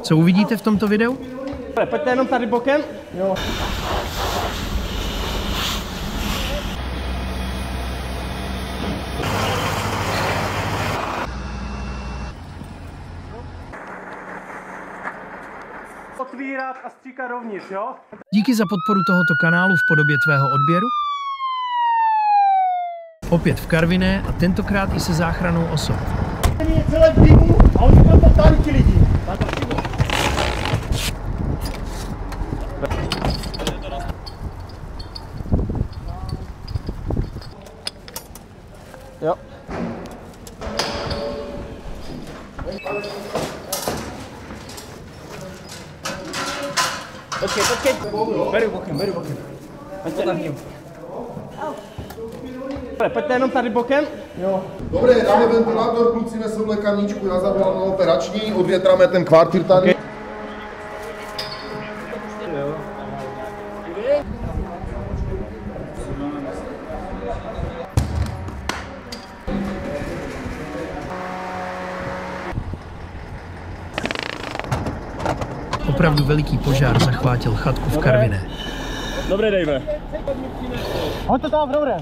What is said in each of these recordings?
Co uvidíte v tomto videu? Pojďte jenom tady bokem. Jo. Otvírat a stříkat rovnitř, jo? Díky za podporu tohoto kanálu v podobě tvého odběru. Opět v Karviné a tentokrát i se záchranou osob. Je celé v dýmu a oni tam potáhli ti lidi. Jo. Počkej. Beru bokem. Ať potáhním. Pojďte jenom tady bokem. Jo. Dobré, dáme ventilátor, kluci nesou lékárničku na záběrnou operační, odvětráme ten kvartír tady. Okay. Opravdu veliký požár zachvátil chatku v Karviné. Dobré, Dave. Hoď to tam, dobré.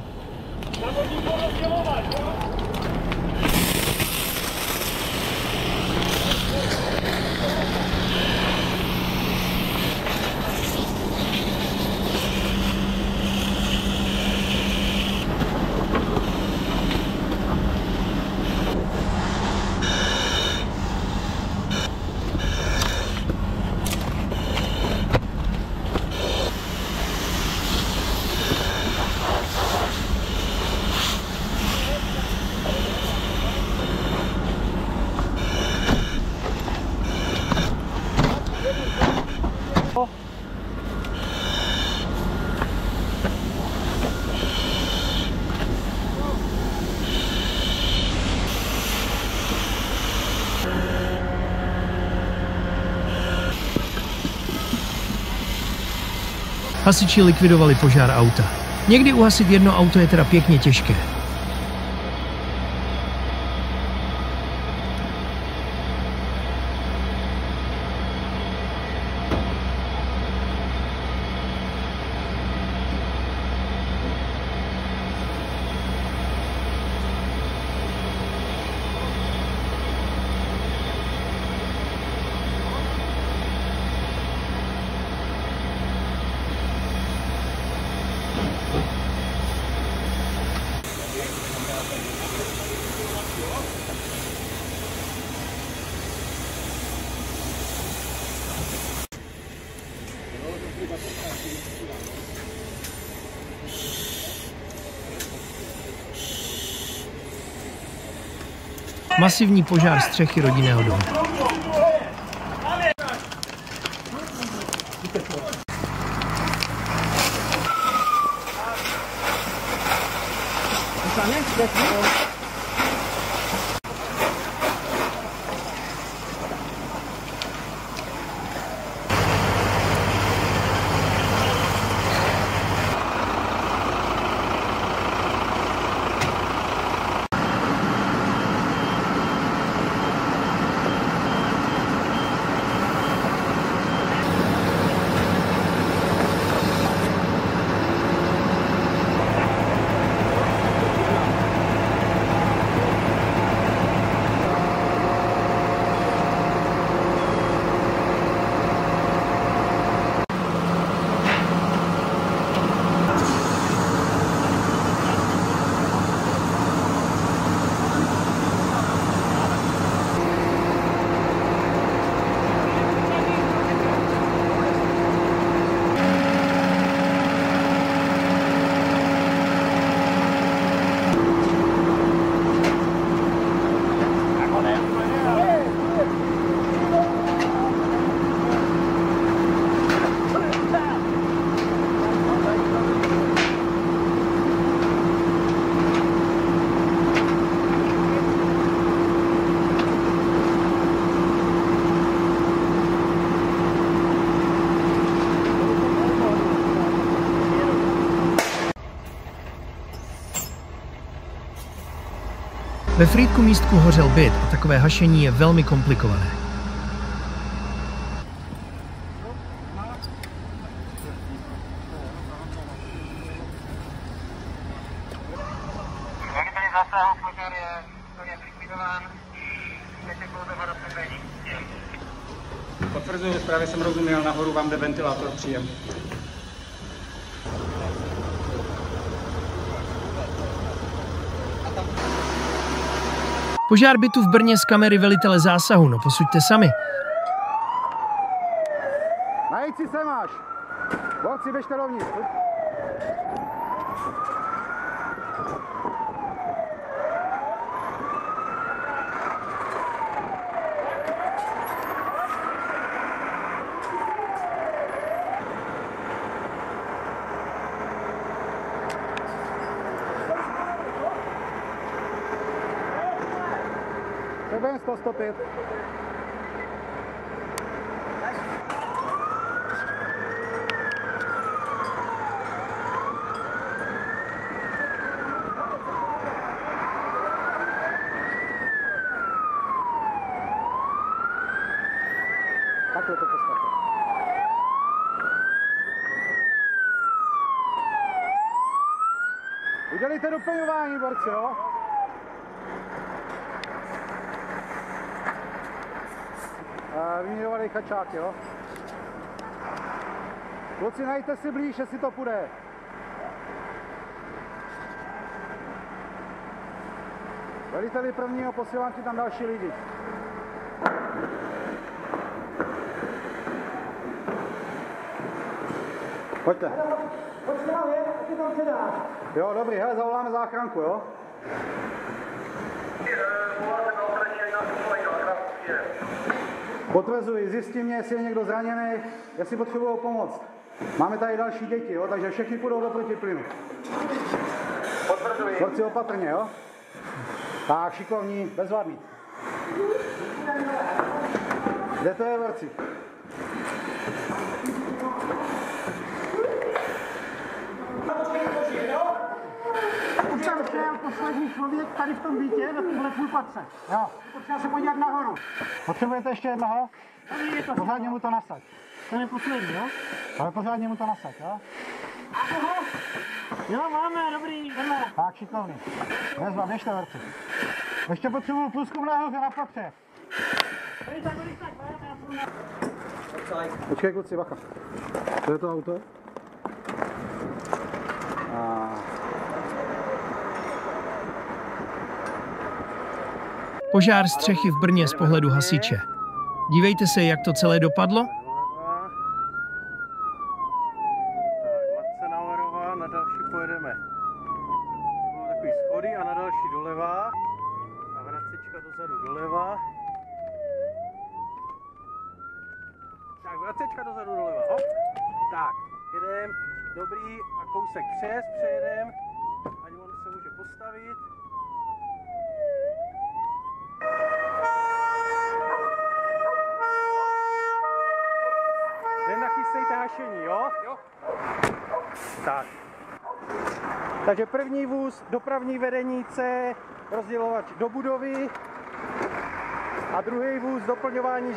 Hasiči likvidovali požár auta. Někdy uhasit jedno auto je teda pěkně těžké. Masivní požár střechy rodinného domu. Ve Frýdku místku hořel byt a takové hašení je velmi komplikované. Potvrzuji, že správně jsem rozuměl, nahoru vám jde ventilátor příjem. Požár bytu v Brně z kamery velitele zásahu, no posuďte sami. Najít si se máš. Borci, běžte dovnitř. Sebem 105. Takhle to postavte. Udělejte doplňování, borci, jo? Vyměňovaný kačák, jo? Kluci, najďte si blíž, jestli to půjde. Veliteli prvního, posílám ti tam další lidi. Pojďte. Jo, dobrý, hele, zavoláme záchranku, jo? Potvrzuji, zjistí mě, jestli je někdo zraněný, jestli potřebují pomoct. Máme tady další děti, jo, takže všichni půjdou do protiplynu. Potvrzuji. Borci opatrně, jo? Tak, šikovní, bezvadný. Kde to je, borci? Už tam šel poslední člověk tady v tom bytě, na tomhle půlpatře. Jo. Potřeba se podívat nahoru. Potřebujete ještě jednoho? Pořádně mu to nasaď. To je poslední, jo? Ale pořádně mu to nasaď, jo? Jo, máme, dobrý, jdeme. Tak, šikovný. Bezva, běžte, borci. Ještě potřebuju průzkum nahoře na patře. Počkej, kluci, bacha. To je to auto? Požár střechy v Brně z pohledu hasiče. Dívejte se, jak to celé dopadlo. Matce Nauerová, na další pojedeme. Budou takový schody a na další doleva. A vracečka dozadu doleva. Tak, vracečka dozadu doleva, hop. Tak, jedem, dobrý, a kousek přes, přejedem. Ať on se může postavit. Nachystejte hašení, jo? Jo. Tak. Takže první vůz, dopravní vedení C, rozdělovač do budovy. A druhý vůz, doplňování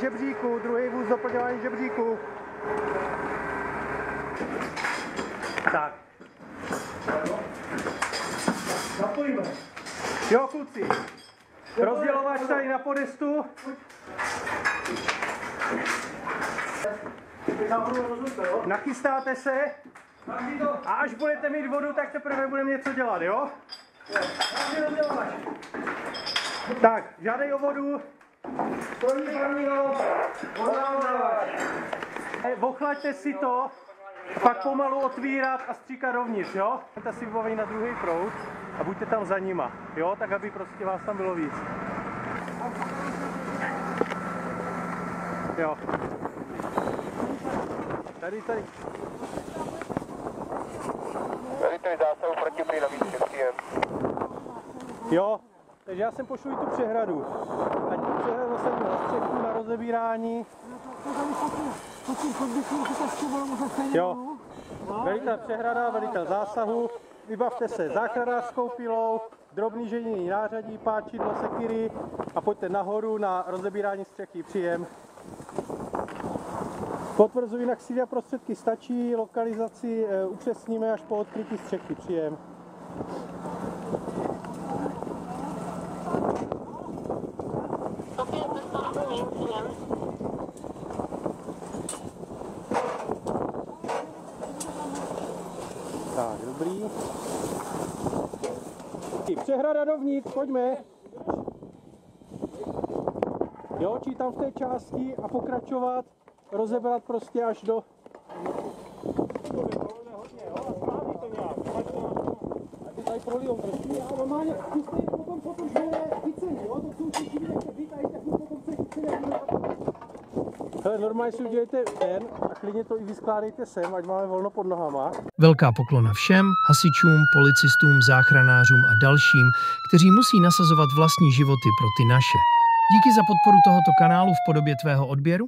žebříku, Tak. Zapojíme. Jo, kluci. Rozdělovač tady na podestu. Nachystáte se a až budete mít vodu, tak teprve budeme něco dělat, jo? Tak, žádej o vodu. Ochlaďte si to, pak pomalu otvírat a stříkat dovnitř, jo? Buďte si vybavený na druhý proud a buďte tam za nima, jo? Tak, aby prostě vás tam bylo víc. Jo. Tady. Veliteli zásahu proti na místě, příjem. Jo, takže já jsem pošlu i tu přehradu. Ať přehradu jsem na střechu, na rozebírání. Jo, velitel přehrada, velitel zásahu. Vybavte se záchranářskou pilou, drobný ženění nářadí, páčidlo, sekiry a pojďte nahoru na rozebírání střechy, příjem. Potvrzuji, jinak síly a prostředky stačí, lokalizaci upřesníme až po odkrytí střechy, příjem. Dobrý. Přehrada dovnitř, pojďme. Jo, čítám v té části a pokračovat, rozebrat prostě až do... Tady prolijou trošku. A normálně, zkuste jít potom, že je chycený, jo? To jsou všichni, nechte být a jdete potom se chycený. Hele, normálně si udělejte ten a klidně to i vyskládejte sem, ať máme volno pod nohama. Velká poklona všem, hasičům, policistům, záchranářům a dalším, kteří musí nasazovat vlastní životy pro ty naše. Díky za podporu tohoto kanálu v podobě tvého odběru